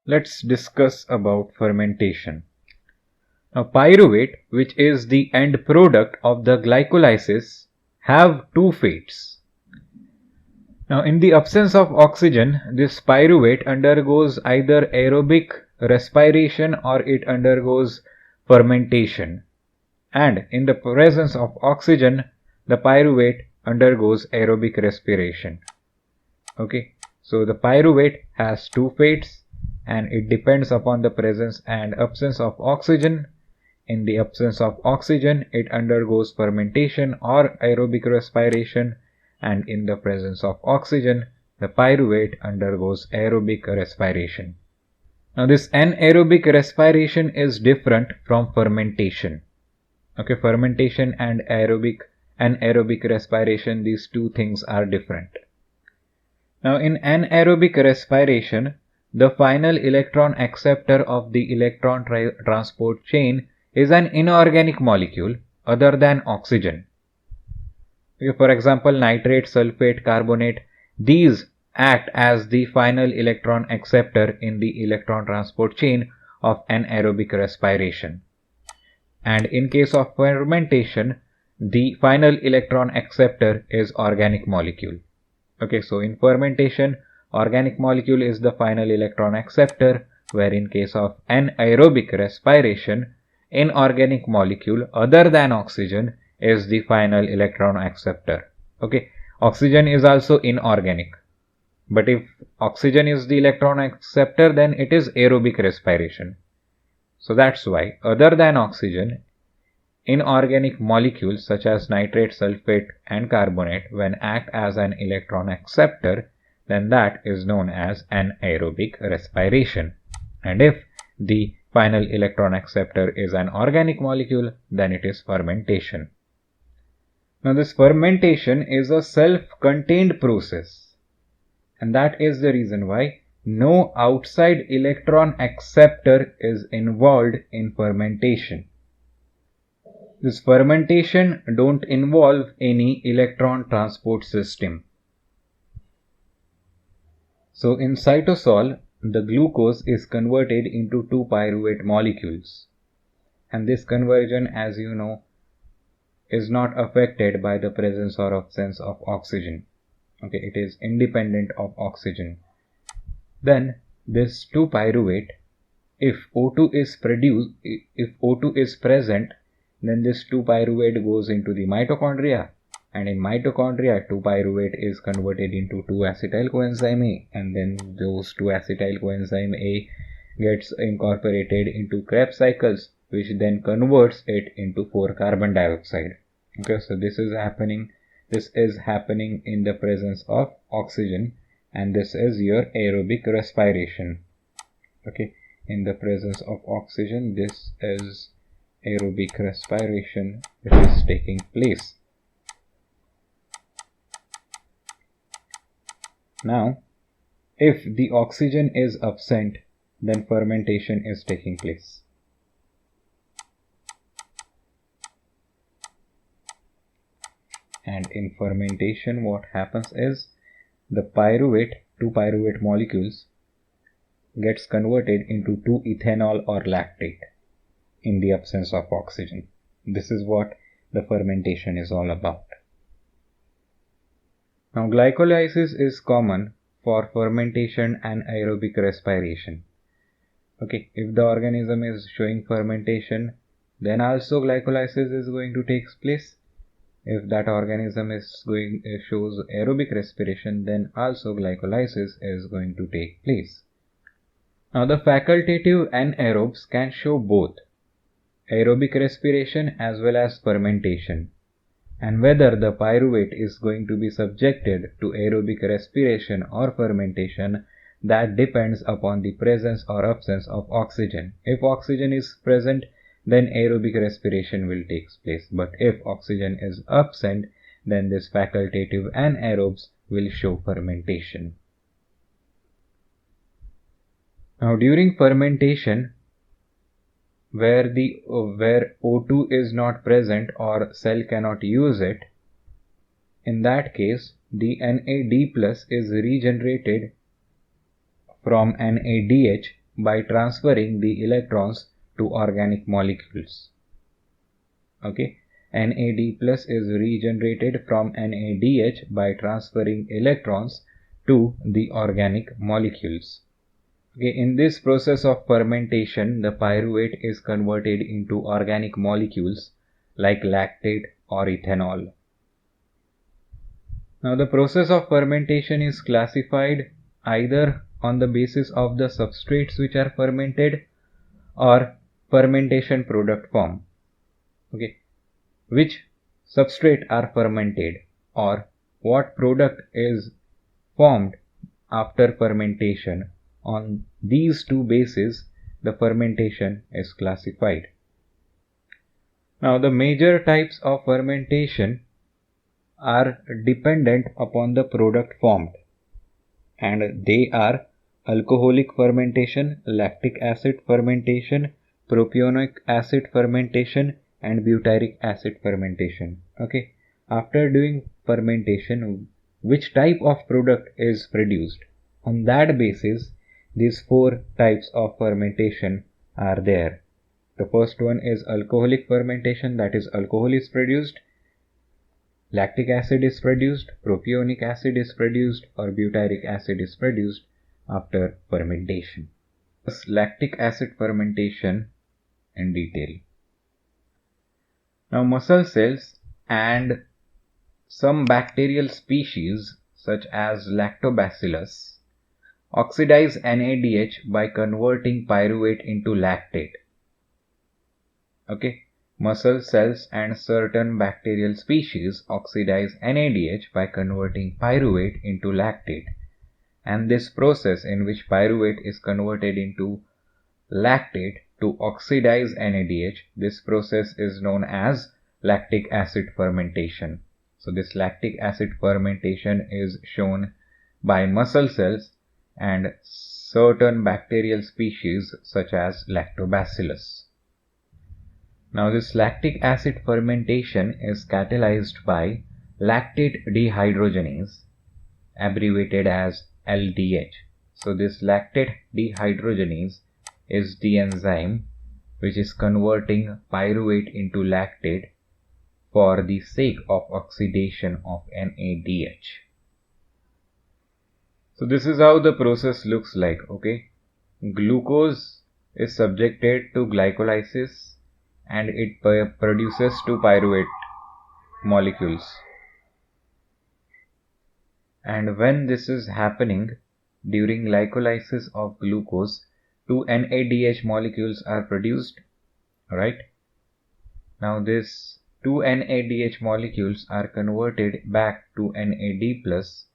Let's discuss about fermentation. Now, pyruvate, which is the end product of the glycolysis, have two fates. Now, in the absence of oxygen, this pyruvate undergoes either aerobic respiration or it undergoes fermentation. And in the presence of oxygen, the pyruvate undergoes aerobic respiration. Okay, so the pyruvate has two fates and it depends upon the presence and absence of oxygen. In the absence of oxygen, it undergoes fermentation or aerobic respiration, and in the presence of oxygen, the pyruvate undergoes aerobic respiration. Now, this anaerobic respiration is different from fermentation. Okay, fermentation and anaerobic respiration, these two things are different. Now, in anaerobic respiration, the final electron acceptor of the electron transport chain is an inorganic molecule other than oxygen. For example, nitrate, sulfate, carbonate, these act as the final electron acceptor in the electron transport chain of anaerobic respiration. And in case of fermentation, the final electron acceptor is organic molecule. Okay, so in fermentation, organic molecule is the final electron acceptor, where in case of anaerobic respiration, inorganic molecule other than oxygen is the final electron acceptor. Okay, oxygen is also inorganic, but if oxygen is the electron acceptor, then it is aerobic respiration. So that's why other than oxygen, inorganic molecules such as nitrate, sulfate and carbonate, when act as an electron acceptor, then that is known as anaerobic respiration. And if the final electron acceptor is an organic molecule, then it is fermentation. Now, this fermentation is a self-contained process, and that is the reason why no outside electron acceptor is involved in fermentation. This fermentation don't involve any electron transport system. So in cytosol, the glucose is converted into two pyruvate molecules, and this conversion, as you know, is not affected by the presence or absence of oxygen. Okay, it is independent of oxygen. Then this 2-pyruvate, if O2 is present, then this 2-pyruvate goes into the mitochondria, and in mitochondria 2-pyruvate is converted into 2-acetyl coenzyme A, and then those 2-acetyl coenzyme A gets incorporated into Krebs cycles, which then converts it into 4-carbon dioxide. Okay, so this is happening in the presence of oxygen, and this is your aerobic respiration. Okay, in the presence of oxygen, this is aerobic respiration which is taking place. Now, if the oxygen is absent, then fermentation is taking place. And in fermentation, what happens is the 2-pyruvate molecules gets converted into 2-ethanol or lactate in the absence of oxygen. This is what the fermentation is all about. Now, glycolysis is common for fermentation and aerobic respiration. Okay, if the organism is showing fermentation, then also glycolysis is going to take place. If that organism shows aerobic respiration, then also glycolysis is going to take place. Now, the facultative anaerobes can show both aerobic respiration as well as fermentation, and whether the pyruvate is going to be subjected to aerobic respiration or fermentation, that depends upon the presence or absence of oxygen. If oxygen is present, then aerobic respiration will take place, but if oxygen is absent, then this facultative anaerobes will show fermentation. Now, during fermentation, where O2 is not present or cell cannot use it, in that case the NAD+ is regenerated from NADH by transferring the electrons to organic molecules. Okay, NAD plus is regenerated from NADH by transferring electrons to the organic molecules. Okay, in this process of fermentation, the pyruvate is converted into organic molecules like lactate or ethanol. Now, the process of fermentation is classified either on the basis of the substrates which are fermented or fermentation product form. Okay, which substrate are fermented or what product is formed after fermentation. On these two bases, the fermentation is classified. Now, the major types of fermentation are dependent upon the product formed, and they are alcoholic fermentation, lactic acid fermentation, propionic acid fermentation, and butyric acid fermentation. Okay, after doing fermentation, which type of product is produced? On that basis, these four types of fermentation are there. The first one is alcoholic fermentation, that is, alcohol is produced, lactic acid is produced, propionic acid is produced, or butyric acid is produced after fermentation. Thus, lactic acid fermentation in detail. Now, muscle cells and some bacterial species such as lactobacillus oxidize NADH by converting pyruvate into lactate. Okay, muscle cells and certain bacterial species oxidize NADH by converting pyruvate into lactate, and this process in which pyruvate is converted into lactate to oxidize NADH, this process is known as lactic acid fermentation. So this lactic acid fermentation is shown by muscle cells and certain bacterial species such as lactobacillus. Now, this lactic acid fermentation is catalyzed by lactate dehydrogenase, abbreviated as LDH. So this lactate dehydrogenase is the enzyme which is converting pyruvate into lactate for the sake of oxidation of NADH. So this is how the process looks like. Okay, glucose is subjected to glycolysis and it produces two pyruvate molecules. And when this is happening during glycolysis of glucose, two NADH molecules are produced, right? Now these two NADH molecules are converted back to NAD plus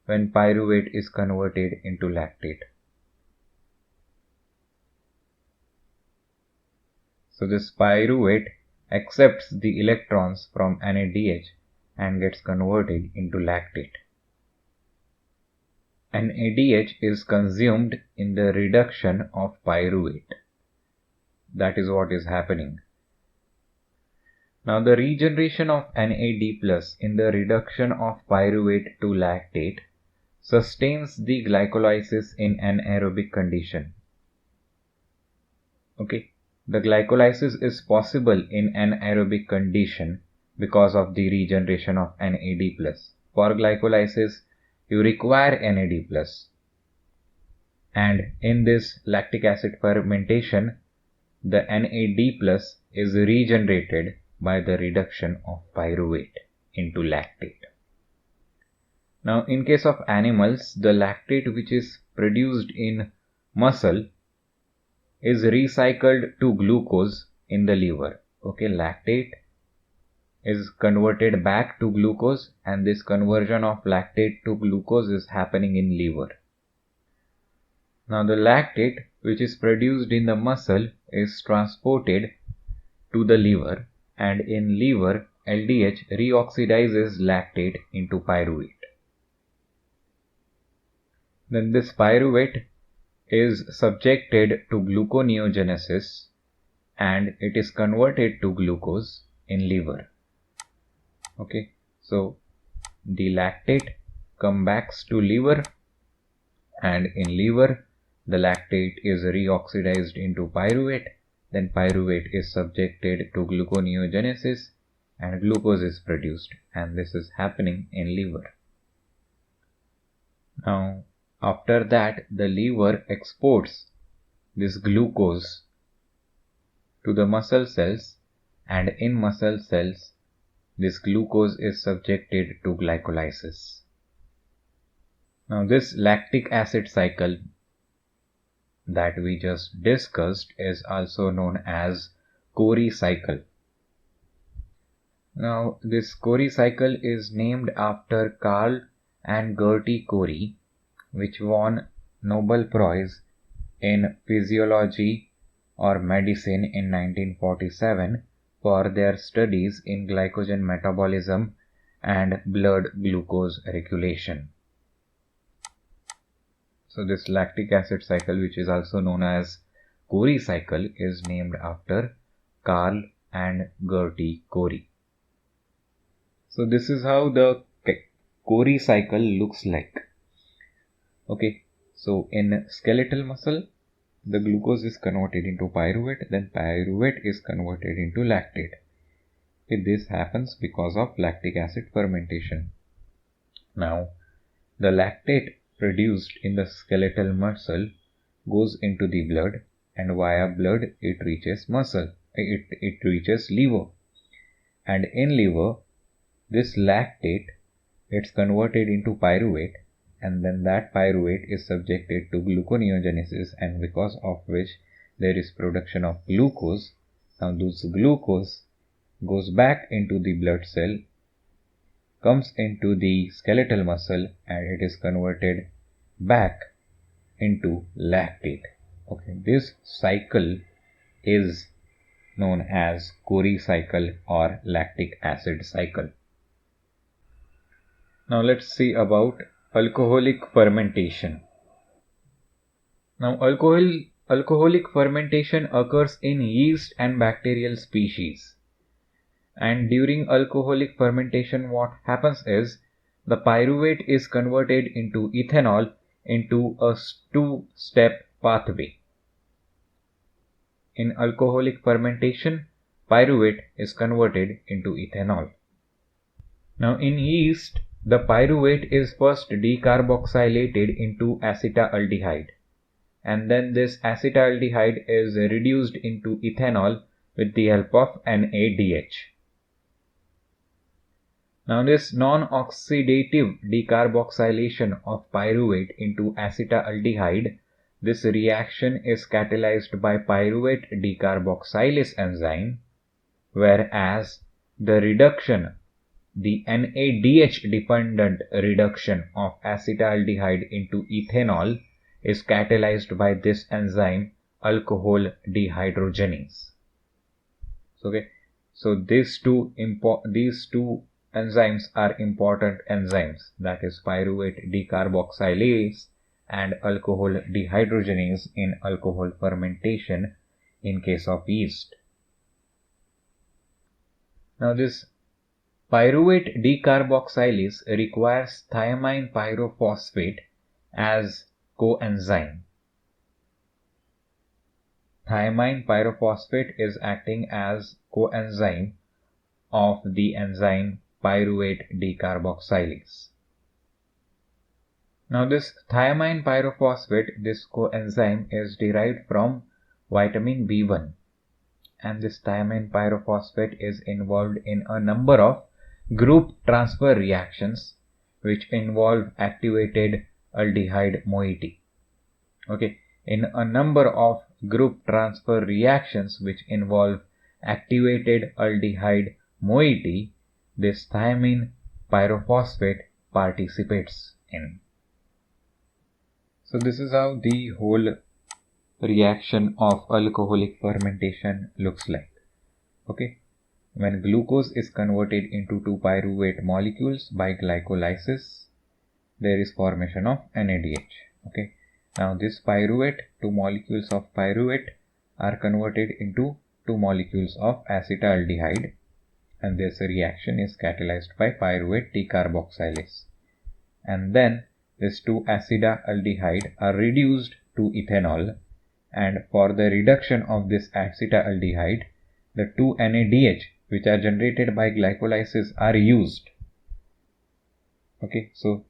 when pyruvate is converted into lactate. So this pyruvate accepts the electrons from NADH and gets converted into lactate. NADH is consumed in the reduction of pyruvate. That is what is happening. Now the regeneration of NAD plus in the reduction of pyruvate to lactate sustains the glycolysis in anaerobic condition. Okay, the glycolysis is possible in anaerobic condition because of the regeneration of NAD plus. For glycolysis, you require NAD plus. And in this lactic acid fermentation, the NAD plus is regenerated by the reduction of pyruvate into lactate. Now, in case of animals, the lactate which is produced in muscle is recycled to glucose in the liver. Okay, lactate is converted back to glucose, and this conversion of lactate to glucose is happening in liver. Now, the lactate which is produced in the muscle is transported to the liver, and in liver, LDH reoxidizes lactate into pyruvate. Then this pyruvate is subjected to gluconeogenesis and it is converted to glucose in liver. Okay, so the lactate comes back to liver, and in liver the lactate is reoxidized into pyruvate, then pyruvate is subjected to gluconeogenesis and glucose is produced, and this is happening in liver. Now, after that, the liver exports this glucose to the muscle cells, and in muscle cells, this glucose is subjected to glycolysis. Now, this lactic acid cycle that we just discussed is also known as Cori cycle. Now, this Cori cycle is named after Carl and Gerty Cori, which won Nobel Prize in Physiology or Medicine in 1947 for their studies in glycogen metabolism and blood glucose regulation. So this lactic acid cycle, which is also known as Cori cycle, is named after Carl and Gerty Cori. So this is how the Cori cycle looks like. Okay, so in skeletal muscle, the glucose is converted into pyruvate, then pyruvate is converted into lactate. Okay, this happens because of lactic acid fermentation. Now, the lactate produced in the skeletal muscle goes into the blood, and via blood it reaches muscle. It reaches liver, and in liver, this lactate it's converted into pyruvate, and then that pyruvate is subjected to gluconeogenesis, and because of which there is production of glucose. Now this glucose goes back into the blood cell, comes into the skeletal muscle, and it is converted back into lactate. Okay, this cycle is known as Cori cycle or lactic acid cycle. Now let's see about alcoholic fermentation. Now alcoholic fermentation occurs in yeast and bacterial species. And during alcoholic fermentation, what happens is the pyruvate is converted into ethanol into a two-step pathway. In alcoholic fermentation, pyruvate is converted into ethanol. Now in yeast, the pyruvate is first decarboxylated into acetaldehyde, and then this acetaldehyde is reduced into ethanol with the help of NADH. Now this non-oxidative decarboxylation of pyruvate into acetaldehyde, this reaction is catalyzed by pyruvate decarboxylase enzyme, whereas the NADH dependent reduction of acetaldehyde into ethanol is catalyzed by this enzyme alcohol dehydrogenase. Okay, so these two enzymes are important enzymes, that is pyruvate decarboxylase and alcohol dehydrogenase in alcohol fermentation in case of yeast. Now this pyruvate decarboxylase requires thiamine pyrophosphate as coenzyme. Thiamine pyrophosphate is acting as coenzyme of the enzyme pyruvate decarboxylase. Now this thiamine pyrophosphate, this coenzyme is derived from vitamin B1, and this thiamine pyrophosphate is involved in a number of group transfer reactions which involve activated aldehyde moiety. Okay, in a number of group transfer reactions which involve activated aldehyde moiety, this thiamine pyrophosphate participates in. So this is how the whole reaction of alcoholic fermentation looks like. Okay, when glucose is converted into two pyruvate molecules by glycolysis, there is formation of NADH. Okay, now this pyruvate, two molecules of pyruvate are converted into two molecules of acetaldehyde, and this reaction is catalyzed by pyruvate decarboxylase, and then these two acetaldehyde are reduced to ethanol, and for the reduction of this acetaldehyde, the 2-NADH which are generated by glycolysis are used. Okay, so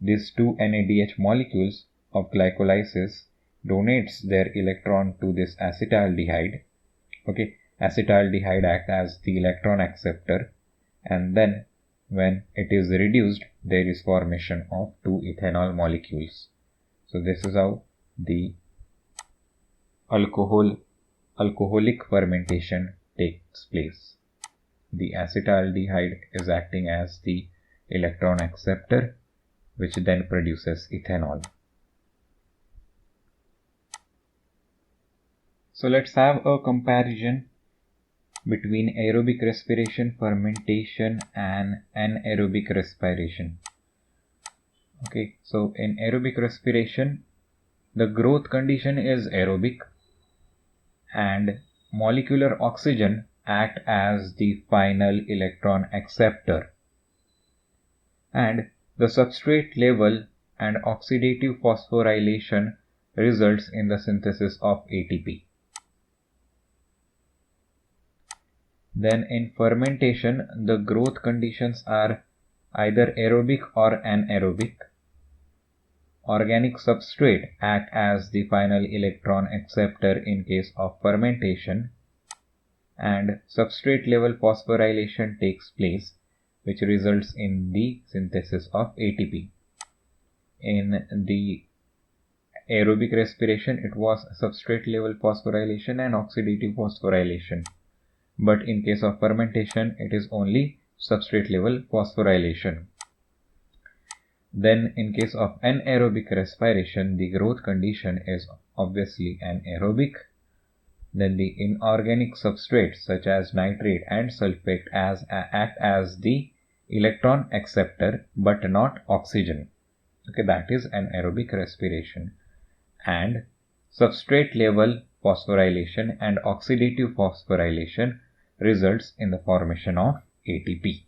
these 2-NADH molecules of glycolysis donates their electron to this acetaldehyde. Okay, acetaldehyde acts as the electron acceptor, and then when it is reduced, there is formation of 2 ethanol molecules. So this is how the alcoholic fermentation takes place. The acetaldehyde is acting as the electron acceptor, which then produces ethanol. So let's have a comparison between aerobic respiration, fermentation, and anaerobic respiration. Okay, so in aerobic respiration, the growth condition is aerobic and molecular oxygen act as the final electron acceptor, and the substrate level and oxidative phosphorylation results in the synthesis of ATP. Then in fermentation, the growth conditions are either aerobic or anaerobic. Organic substrate act as the final electron acceptor in case of fermentation, and substrate level phosphorylation takes place, which results in the synthesis of ATP. In the aerobic respiration, it was substrate level phosphorylation and oxidative phosphorylation. But in case of fermentation, it is only substrate level phosphorylation. Then in case of anaerobic respiration, the growth condition is obviously anaerobic. Then the inorganic substrates such as nitrate and sulfate act as the electron acceptor but not oxygen. Okay, that is anaerobic respiration. And substrate level phosphorylation and oxidative phosphorylation results in the formation of ATP.